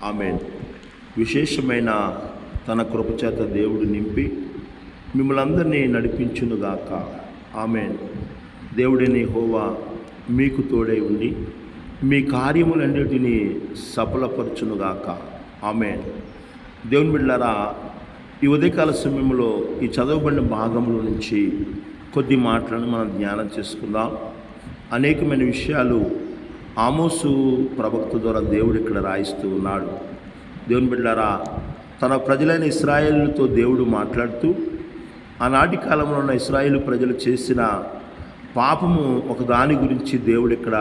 ఆమేన్. విశేషమైన తన కృపచేత దేవుడు నింపి మిమ్మల్ని అందరినీ నడిపించునుగాక. ఆమేన్. దేవుడైన యెహోవా మీకు తోడై ఉండి మీ కార్యములన్నిటినీ సఫలపరచునుగాక. ఆమేన్. దేవుని బిడ్డలారా, ఈ ఉదయకాల సమయంలో ఈ చదవబడిన భాగంలో నుంచి కొద్ది మాటలను మనం ధ్యానం చేసుకుందాం. అనేకమైన విషయాలు ఆమోసు ప్రవక్త ద్వారా దేవుడు ఇక్కడ రాయిస్తూ ఉన్నాడు. దేవుని బిడ్డలారా, తన ప్రజలైన ఇశ్రాయేలుతో దేవుడు మాట్లాడుతూ ఆనాటి కాలంలో ఉన్న ఇశ్రాయేలు ప్రజలు చేసిన పాపము ఒక దాని గురించి దేవుడు ఇక్కడ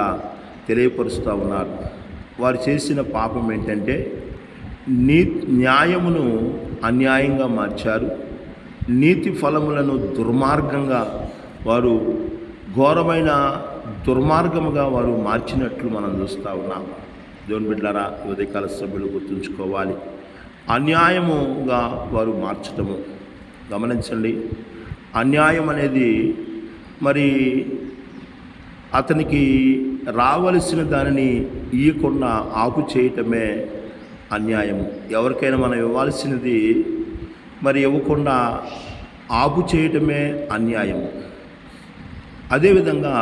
తెలియపరుస్తూ ఉన్నారు. వారు చేసిన పాపం ఏంటంటే న్యాయమును అన్యాయంగా మార్చారు. నీతి ఫలములను దుర్మార్గంగా వారు ఘోరమైన దుర్మార్గముగా వారు మార్చినట్లు మనం చూస్తూ ఉన్నాం. దేవుని బిడ్డలారా, ఉదయకాల సభ్యులు గుర్తుంచుకోవాలి. అన్యాయముగా వారు మార్చటము గమనించండి. అన్యాయం అనేది మరి అతనికి రావలసిన దానిని ఇవ్వకుండా ఆపు చేయటమే అన్యాయము. ఎవరికైనా మనం ఇవ్వాల్సినది మరి ఇవ్వకుండా ఆపు చేయటమే అన్యాయము. అదేవిధంగా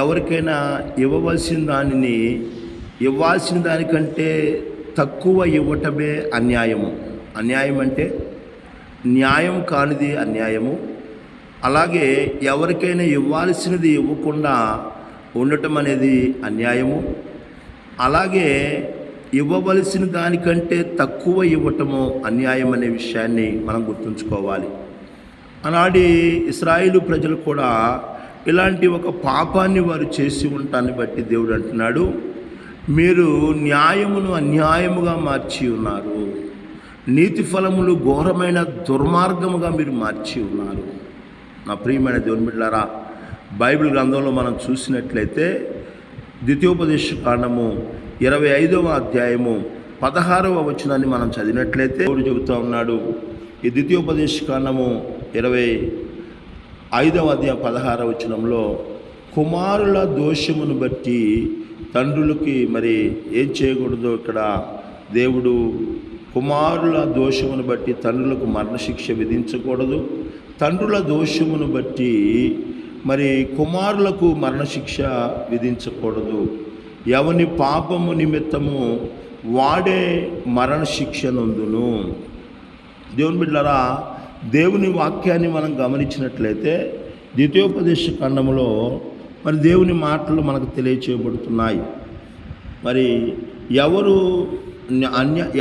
ఎవరికైనా ఇవ్వాల్సిన దానికంటే తక్కువ ఇవ్వటమే అన్యాయము. అన్యాయం అంటే న్యాయం కానిది అన్యాయము. అలాగే ఎవరికైనా ఇవ్వాల్సినది ఇవ్వకుండా ఉండటం అనేది అన్యాయము. అలాగే ఇవ్వవలసిన దానికంటే తక్కువ ఇవ్వటము అన్యాయం అనే విషయాన్ని మనం గుర్తుంచుకోవాలి. ఆనాటి ఇశ్రాయేలు ప్రజలు కూడా ఇలాంటి ఒక పాపాన్ని వారు చేసి ఉండటాన్ని బట్టి దేవుడు అంటున్నాడు, మీరు న్యాయమును అన్యాయముగా మార్చి ఉన్నారు, నీతి ఫలములు ఘోరమైన దుర్మార్గముగా మీరు మార్చి ఉన్నారు. నా ప్రియమైన దేవుని బిడ్డలారా, బైబిల్ గ్రంథంలో మనం చూసినట్లయితే ద్వితీయోపదేశ కాండము 25వ అధ్యాయము 16వ వచనాన్ని మనం చదివినట్లయితే దేవుడు చెబుతూ ఉన్నాడు. ఈ ద్వితీయోపదేశ కాండము 25వ అధ్యాయం 16వ వచనంలో కుమారుల దోషమును బట్టి తండ్రులకి మరి ఏం చేయకూడదో ఇక్కడ దేవుడు కుమారుల దోషమును బట్టి తండ్రులకు మరణశిక్ష విధించకూడదు, తండ్రుల దోషమును బట్టి మరి కుమారులకు మరణశిక్ష విధించకూడదు, ఎవని పాపము నిమిత్తము వాడే మరణశిక్ష నందును. దేవుని బిడ్డలారా, దేవుని వాక్యాన్ని మనం గమనించినట్లయితే ద్వితీయోపదేశ ఖండములో మరి దేవుని మాటలు మనకు తెలియచేయబడుతున్నాయి. మరి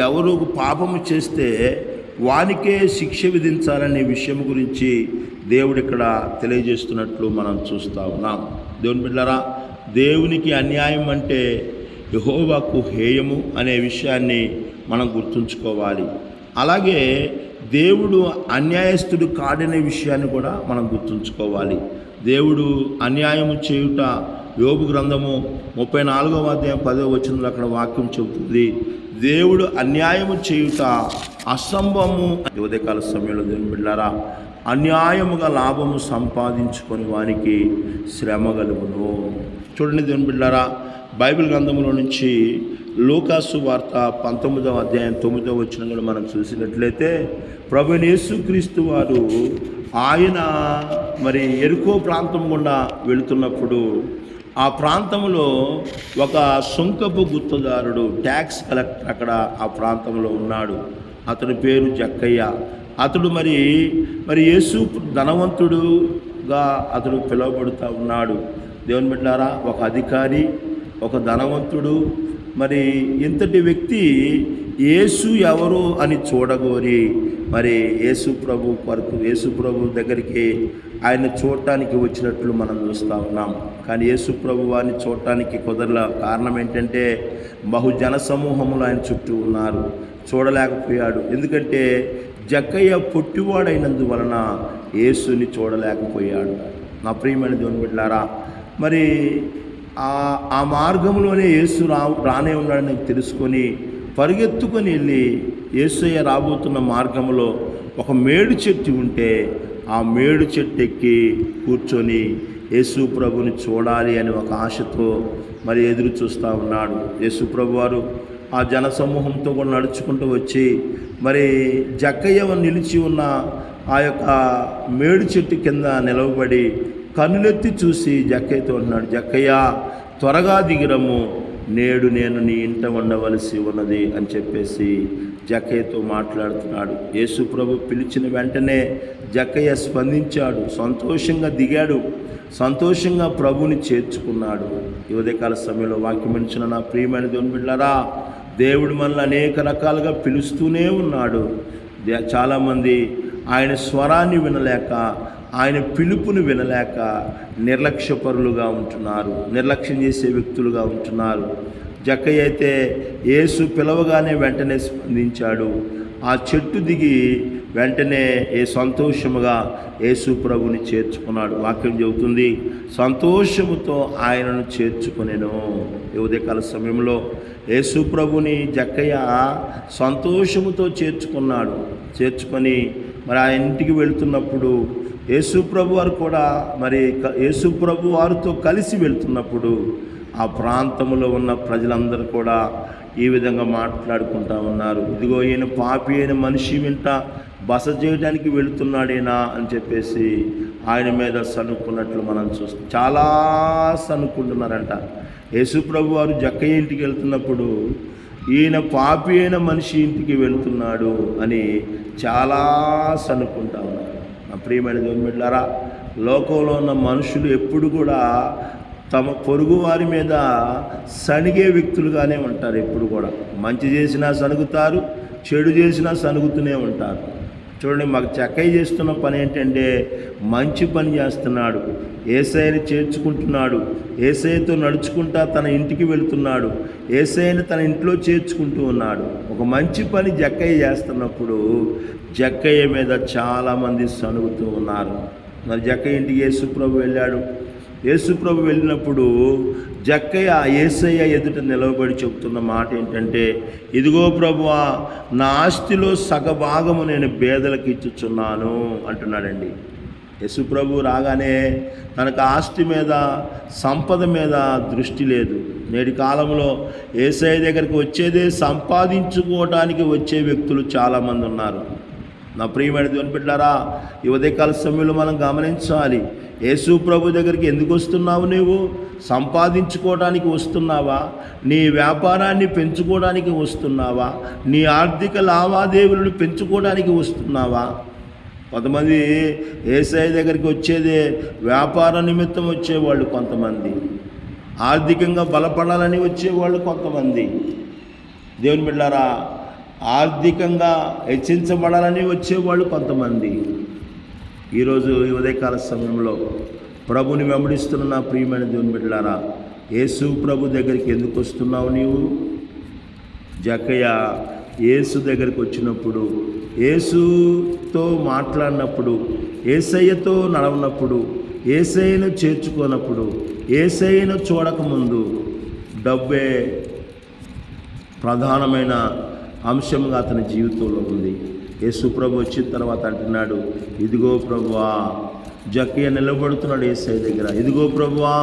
ఎవరు పాపము చేస్తే వానికే శిక్ష విధించాలనే విషయం గురించి దేవుడు ఇక్కడ తెలియజేస్తున్నట్లు మనం చూస్తూ ఉన్నాం. దేవుని బిడ్డలారా, దేవునికి అన్యాయం అంటే యెహోవాకు హేయము అనే విషయాన్ని మనం గుర్తుంచుకోవాలి. అలాగే దేవుడు అన్యాయస్తుడు కాడనే విషయాన్ని కూడా మనం గుర్తుంచుకోవాలి. దేవుడు అన్యాయము చేయుట యోబు గ్రంథము 34వ అధ్యాయం 10వ వచనంలో అక్కడ వాక్యం చెబుతుంది, దేవుడు అన్యాయము చేయుట అసంభవము. ఉదయకాల సమయంలో దేవుని బిడ్డలారా, అన్యాయముగా లాభము సంపాదించుకొని వానికి శ్రమ కలుగును. చూడండి దేవుని బిడ్డలారా, బైబిల్ గ్రంథంలో నుంచి లూకాసు వార్త 19వ అధ్యాయం 9వ వచనం కూడా మనం చూసినట్లయితే ప్రభువైన యేసుక్రీస్తు వారు ఆయన మరి యెరికో ప్రాంతం గుండా వెళుతున్నప్పుడు ఆ ప్రాంతంలో ఒక సుంకపు గుత్తదారుడు, ట్యాక్స్ కలెక్టర్ అక్కడ ఆ ప్రాంతంలో ఉన్నాడు. అతని పేరు జక్కయ్య. అతడు మరి యేసు ధనవంతుడుగా అతడు పిలువబడుతూ ఉన్నాడు. దేవుని బిడ్డలారా, ఒక అధికారి, ఒక ధనవంతుడు, మరి ఇంతటి వ్యక్తి యేసు ఎవరు అని చూడగోరి మరి యేసు ప్రభు దగ్గరికి ఆయన చూడటానికి వచ్చినట్లు మనం చూస్తూ ఉన్నాం. కానీ యేసు ప్రభు వారిని చూడటానికి కుదరల. కారణం ఏంటంటే బహుజన సమూహములు ఆయన చుట్టూ ఉన్నారు, చూడలేకపోయాడు. ఎందుకంటే జక్కయ్య పొట్టివాడైనందువలన యేసుని చూడలేకపోయాడు. నా ప్రియమైన దేవుని బిడ్డలారా, మరి ఆ మార్గంలోనే యేసు రానే ఉన్నాడని తెలుసుకొని పరిగెత్తుకొని వెళ్ళి యేసయ్య రాబోతున్న మార్గంలో ఒక మేడు చెట్టు ఉంటే ఆ మేడు చెట్టు ఎక్కి కూర్చొని యేసు ప్రభుని చూడాలి అని ఒక ఆశతో మరి ఎదురు చూస్తూ ఉన్నాడు. యేసు ప్రభు వారు ఆ జనసమూహంతో కూడా నడుచుకుంటూ వచ్చి మరి జక్కయ్య నిలిచి ఉన్న ఆ యొక్క మేడు చెట్టు కింద నిలవబడి కన్నులెత్తి చూసి జక్కయ్యతో అంటున్నాడు, జక్కయ్య త్వరగా దిగిరము, నేడు నేను నీ ఇంట ఉండవలసి ఉన్నది అని చెప్పేసి జక్కయ్యతో మాట్లాడుతున్నాడు. యేసు ప్రభు పిలిచిన వెంటనే జక్కయ్య స్పందించాడు, సంతోషంగా దిగాడు, సంతోషంగా ప్రభుని చేర్చుకున్నాడు. ఈ ఉదయకాల సమయంలో వాక్యం ఇచ్చిన నా ప్రియమైన దేవుని బిడ్డలారా, దేవుడు మనల్ని అనేక రకాలుగా పిలుస్తూనే ఉన్నాడు. చాలామంది ఆయన స్వరాన్ని వినలేక, ఆయన పిలుపుని వినలేక నిర్లక్ష్యపరులుగా ఉంటున్నారు, నిర్లక్ష్యం చేసే వ్యక్తులుగా ఉంటున్నారు. జక్కయ్య అయితే యేసు పిలవగానే వెంటనే స్పందించాడు. ఆ చెట్టు దిగి వెంటనే సంతోషముగా యేసు ప్రభుని చేర్చుకున్నాడు. వాక్యం చెబుతుంది, సంతోషముతో ఆయనను చేర్చుకొనెను. ఈ ఉదయకాల సమయంలో యేసు ప్రభుని జక్కయ్య సంతోషముతో చేర్చుకొని మరి ఆ ఇంటికి వెళుతున్నప్పుడు యేసు ప్రభు వారు కూడా యేసు ప్రభు వారితో కలిసి వెళ్తున్నప్పుడు ఆ ప్రాంతంలో ఉన్న ప్రజలందరూ కూడా ఈ విధంగా మాట్లాడుకుంటా ఉన్నారు, ఇదిగో ఈయన పాపి అయిన మనిషి వెంట బస చేయడానికి వెళుతున్నాడేనా అని చెప్పేసి ఆయన మీద సనుక్కున్నట్లు మనం చూస్తాం. చాలా సనుక్కుంటున్నారంట. యేసు ప్రభు వారు జక్కయ్య ఇంటికి వెళ్తున్నప్పుడు ఈయన పాపి అయిన మనిషి ఇంటికి వెళుతున్నాడు అని చాలా సనుక్కుంటా ఉన్నారు. నా ప్రియమైన దేవుని బిడ్డలారా, లోకంలో ఉన్న మనుషులు ఎప్పుడు కూడా తమ పొరుగు వారి మీద సణిగే వ్యక్తులుగానే ఉంటారు. ఎప్పుడు కూడా మంచి చేసినా సణుగుతారు, చెడు చేసినా సణుగుతూనే ఉంటారు. చూడండి, మాకు జక్కయ్య చేస్తున్న పని ఏంటంటే మంచి పని చేస్తున్నాడు, యేసయ్యని చేర్చుకుంటున్నాడు, యేసయ్యతో నడుచుకుంటా తన ఇంటికి వెళుతున్నాడు, యేసయ్యని తన ఇంట్లో చేర్చుకుంటూ ఉన్నాడు. ఒక మంచి పని జక్కయ్య చేస్తున్నప్పుడు జక్కయ్య మీద చాలామంది సణుగుతూ ఉన్నారు. మరి జక్కయ్య ఇంటికి యేసు ప్రభు వెళ్ళాడు. యేసు ప్రభు వెళ్ళినప్పుడు జక్కయ్య యేసయ్య ఎదుట నిలవబడి చెబుతున్న మాట ఏంటంటే, ఇదిగో ప్రభువా, నా ఆస్తిలో సగభాగము నేను పేదలకు ఇచ్చుచున్నాను అంటున్నాడండి. యేసు ప్రభు రాగానే తనకు ఆస్తి మీద, సంపద మీద దృష్టి లేదు. నేటి కాలంలో యేసయ్య దగ్గరికి వచ్చేదే సంపాదించుకోవడానికి వచ్చే వ్యక్తులు చాలామంది ఉన్నారు. నా ప్రియమైన దేవుని బిడ్డలారా, ఈ ఉదయకాల సమయంలో మనం గమనించాలి, యేసు ప్రభు దగ్గరికి ఎందుకు వస్తున్నావు? నువ్వు సంపాదించుకోవడానికి వస్తున్నావా? నీ వ్యాపారాన్ని పెంచుకోవడానికి వస్తున్నావా? నీ ఆర్థిక లావాదేవీలను పెంచుకోవడానికి వస్తున్నావా? కొంతమంది యేసయ్య దగ్గరికి వచ్చేదే వ్యాపార నిమిత్తం వచ్చేవాళ్ళు, కొంతమంది ఆర్థికంగా బలపడాలని వచ్చేవాళ్ళు, కొంతమంది దేవుని బిడ్డలారా ఆర్థికంగా హెచ్చించబడాలని వచ్చేవాళ్ళు, కొంతమంది. ఈరోజు ఈ ఉదయకాల సమయంలో ప్రభుని వెంబడిస్తున్న నా ప్రియమైన దేవుని బిడ్డలారా, యేసు ప్రభు దగ్గరికి ఎందుకు వస్తున్నావు నీవు? జక్కయ్య యేసు దగ్గరికి వచ్చినప్పుడు, యేసుతో మాట్లాడినప్పుడు, యేసయ్యతో నడవనప్పుడు, యేసయ్యను చేర్చుకోనప్పుడు, యేసయ్యను చూడకముందు డబ్బే ప్రధానమైన అంశంగా అతని జీవితంలో ఉంది. యేసు ప్రభు వచ్చిన తర్వాత అంటున్నాడు, ఇదిగో ప్రభువా, జక్కయ్య నిలబడుతున్నాడు యేసయ్య దగ్గర, ఇదిగో ప్రభువా,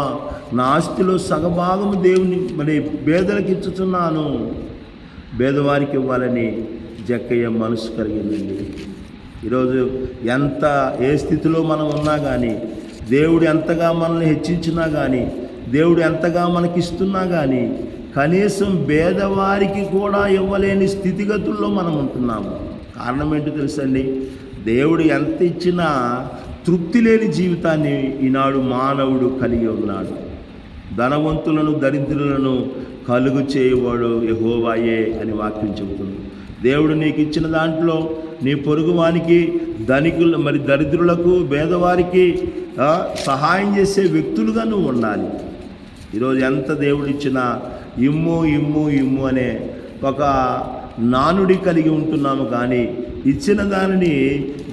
నా ఆస్తిలో సగభాగము దేవుని పేదలకు ఇచ్చుచున్నాను. పేదవారికి ఇవ్వాలని జక్కయ్య మనసు కలిగిందండి. ఈరోజు ఏ స్థితిలో మనం ఉన్నా కానీ, దేవుడు ఎంతగా మనల్ని హెచ్చించినా కానీ, దేవుడు ఎంతగా మనకిస్తున్నా కానీ, కనీసం పేదవారికి కూడా ఇవ్వలేని స్థితిగతుల్లో మనం ఉంటున్నాము. కారణం ఏంటో తెలుసండి, దేవుడు ఎంత ఇచ్చినా తృప్తి లేని జీవితాన్ని ఈనాడు మానవుడు కలిగి ఉన్నాడు. ధనవంతులను దరిద్రులను కలుగు చేయవాడు యెహోవాయే అని వాక్యం చెబుతుంది. దేవుడు నీకు ఇచ్చిన దాంట్లో నీ పొరుగువానికి, దరిద్రులకు, పేదవారికి సహాయం చేసే వ్యక్తులుగా నువ్వు ఉండాలి. ఈరోజు ఎంత దేవుడు ఇచ్చినా ఇమ్ము ఇమ్ము ఇమ్ము అనే ఒక నానుడి కలిగి ఉంటున్నాము, కానీ ఇచ్చిన దానిని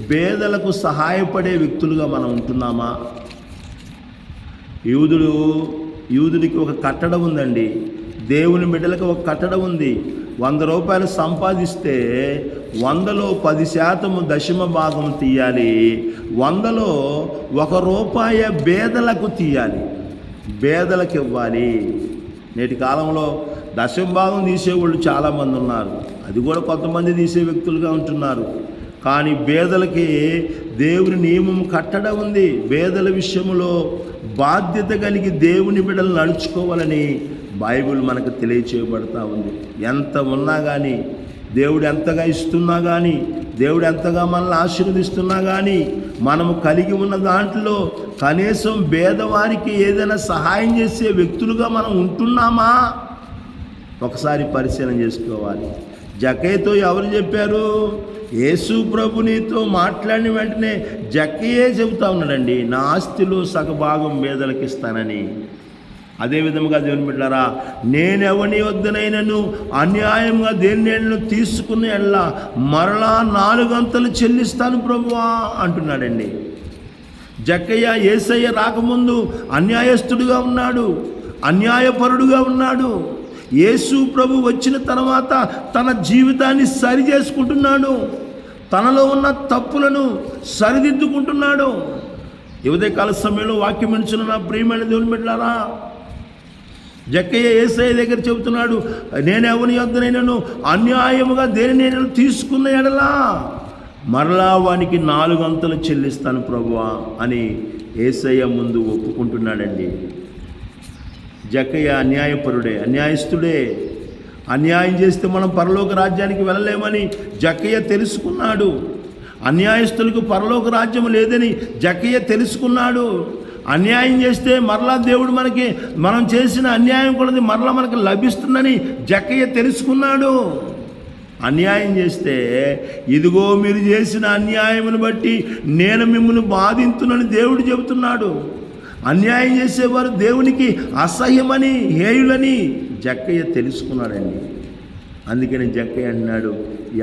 పేదలకు సహాయపడే వ్యక్తులుగా మనం ఉంటున్నామా? యూదుడికి ఒక కట్టడం ఉందండి, దేవుని బిడ్డలకు ఒక కట్టడం ఉంది. 100 రూపాయలు సంపాదిస్తే 100లో 10% దశమ భాగం తీయాలి, 100లో ₹1 పేదలకు తీయాలి, పేదలకు ఇవ్వాలి. నేటి కాలంలో దశంభాగం తీసేవాళ్ళు చాలామంది ఉన్నారు, అది కూడా కొంతమంది తీసే వ్యక్తులుగా ఉంటున్నారు. కానీ బేదలకి దేవుని నియమం కట్టడం ఉంది. బేదల విషయంలో బాధ్యత కలిగి దేవుని బిడ్డలు నడుచుకోవాలని బైబిల్ మనకు తెలియచేయబడతా ఉంది. ఎంత ఉన్నా కానీ, దేవుడు ఎంతగా ఇస్తున్నా కానీ, దేవుడు ఎంతగా మనల్ని ఆశీర్వదిస్తున్నా కానీ, మనము కలిగి ఉన్న దాంట్లో కనీసం పేదవారికి ఏదైనా సహాయం చేసే వ్యక్తులుగా మనం ఉంటున్నామా ఒకసారి పరిశీలన చేసుకోవాలి. జక్కయ్యతో ఎవరు చెప్పారు? యేసు ప్రభు నీతో మాట్లాడిన వెంటనే జక్కయ్యే చెబుతా ఉన్నాడండి, నా ఆస్తిలో సగభాగం పేదలకు ఇస్తానని. అదేవిధంగా దేవుని బిడ్డలారా, నేనెవని వద్దనైనను అన్యాయంగా దేన్ని తీసుకున్న ఎల్లా మరలా 4 అంతలు చెల్లిస్తాను ప్రభువా అంటున్నాడండి. జక్కయ్య యేసయ్య రాకముందు అన్యాయస్తుడిగా ఉన్నాడు, అన్యాయపరుడుగా ఉన్నాడు. యేసు ప్రభు వచ్చిన తర్వాత తన జీవితాన్ని సరి చేసుకుంటున్నాడు, తనలో ఉన్న తప్పులను సరిదిద్దుకుంటున్నాడు. ఈ ఉదయకాల సమయంలో వాక్యం వినుచున్న నా ప్రియమైన దేవుని బిడ్డలారా, జక్కయ్య యేసయ్య దగ్గర చెబుతున్నాడు, నేను ఎవరి యొద్దనైనను అన్యాయముగా దేనిని నేను తీసుకున్న ఎడలా మరలా వానికి 4 అంతలు చెల్లిస్తాను ప్రభువా అని యేసయ్య ముందు ఒప్పుకుంటున్నాడండి. జక్కయ్య అన్యాయపరుడే, అన్యాయస్తుడే. అన్యాయం చేస్తే మనం పరలోక రాజ్యానికి వెళ్ళలేమని జక్కయ్య తెలుసుకున్నాడు. అన్యాయస్తులకు పరలోక రాజ్యం లేదని జక్కయ్య తెలుసుకున్నాడు. అన్యాయం చేస్తే మరలా దేవుడు మనం చేసిన అన్యాయం కొలది మరలా మనకు లభిస్తుందని జక్కయ్య తెలుసుకున్నాడు. అన్యాయం చేస్తే ఇదిగో మీరు చేసిన అన్యాయమును బట్టి నేను మిమ్మల్ని బాధింతునని దేవుడు చెబుతున్నాడు. అన్యాయం చేసేవారు దేవునికి అసహ్యమని, హేయులని జక్కయ్య తెలుసుకున్నాడండి. అందుకని జక్కయ్య అన్నాడు,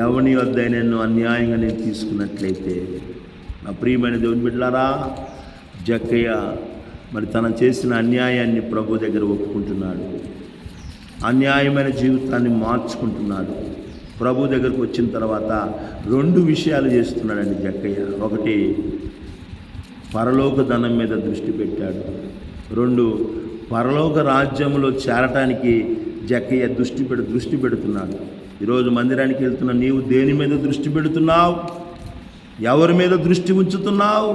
ఎవని వద్ద నన్ను అన్యాయంగా నేను తీసుకున్నట్లయితే. నా ప్రియమైన దేవుని బిడ్డలారా, జక్కయ్య మరి తను చేసిన అన్యాయాన్ని ప్రభు దగ్గర ఒప్పుకుంటున్నాడు. అన్యాయమైన జీవితాన్ని మార్చుకుంటున్నాడు. ప్రభు దగ్గరకు వచ్చిన తర్వాత 2 విషయాలు చేస్తున్నాడండి జక్కయ్య. ఒకటి, పరలోక ధనం మీద దృష్టి పెట్టాడు. 2, పరలోక రాజ్యంలో చేరటానికి జక్కయ్య దృష్టి పెడుతున్నాడు. ఈరోజు మందిరానికి వెళ్తున్న నీవు దేని మీద దృష్టి పెడుతున్నావు? ఎవరి మీద దృష్టి ఉంచుతున్నావు?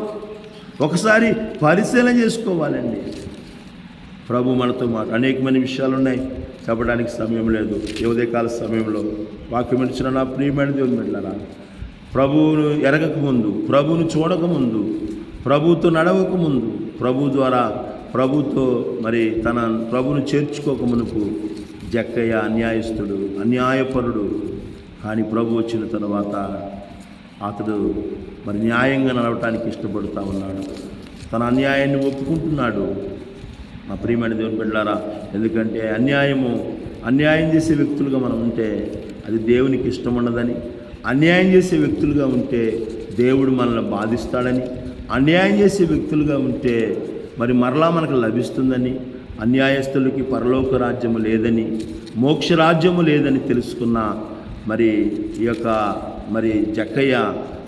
ఒకసారి పరిశీలన చేసుకోవాలండి. ప్రభు మనతో అనేకమైన విషయాలు ఉన్నాయి, చెప్పడానికి సమయం లేదు. ఈ ఉదయకాల సమయంలో వాక్యం ఇచ్చిన నా ప్రియమైన దేవుని బిడ్డలారా, ప్రభువును ఎరగకముందు, ప్రభువును చూడకముందు, ప్రభువుతో నడవకముందు, ప్రభు ద్వారా ప్రభుతో మరి తన ప్రభువును చేర్చుకోకమునుపు జక్కయ్య అన్యాయస్తుడు, అన్యాయపరుడు. కానీ ప్రభు వచ్చిన తర్వాత అతడు మరి న్యాయంగా నడవటానికి ఇష్టపడుతూ ఉన్నాడు. తన అన్యాయాన్ని ఒప్పుకుంటున్నాడు. మా ప్రియమైన దేవుని బిడ్డలారా, ఎందుకంటే అన్యాయం చేసే వ్యక్తులుగా మనం ఉంటే అది దేవునికి ఇష్టం ఉండదని, అన్యాయం చేసే వ్యక్తులుగా ఉంటే దేవుడు మనల్ని బాధిస్తాడని, అన్యాయం చేసే వ్యక్తులుగా ఉంటే మరి మరలా మనకు లభిస్తుందని, అన్యాయస్తులకి పరలోక రాజ్యము లేదని, మోక్ష రాజ్యము లేదని తెలుసుకున్న మరి ఈ యొక్క జక్కయ్య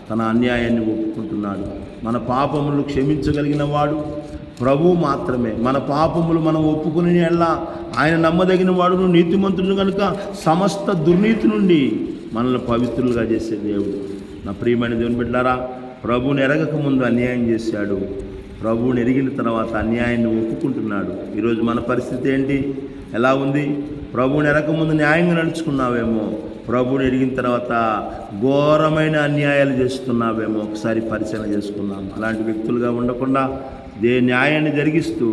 తన అన్యాయాన్ని ఒప్పుకుంటున్నాడు. మన పాపములు క్షమించగలిగిన వాడు ప్రభువు మాత్రమే. మన పాపములు మనం ఒప్పుకుని ఎల్లా ఆయన నమ్మదగిన వాడును, నీతిమంతుడు కనుక సమస్త దుర్నీతి నుండి మనల్ని పవిత్రులుగా చేసే దేవుడు. నా ప్రియమైన దేవుని బిడ్డలారా, ప్రభువుని ఎరగక ముందు అన్యాయం చేశాడు, ప్రభువుని ఎరిగిన తర్వాత అన్యాయాన్ని ఒప్పుకుంటున్నాడు. ఈరోజు మన పరిస్థితి ఏంటి, ఎలా ఉంది? ప్రభువుని ఎరగకముందు న్యాయంగా నడుచుకున్నావేమో, ప్రభువుని ఎరిగిన తర్వాత ఘోరమైన అన్యాయాలు చేస్తున్నావేమో ఒకసారి పరిశీలన చేసుకున్నాం. అలాంటి వ్యక్తులుగా ఉండకుండా న్యాయాన్ని జరిగిస్తూ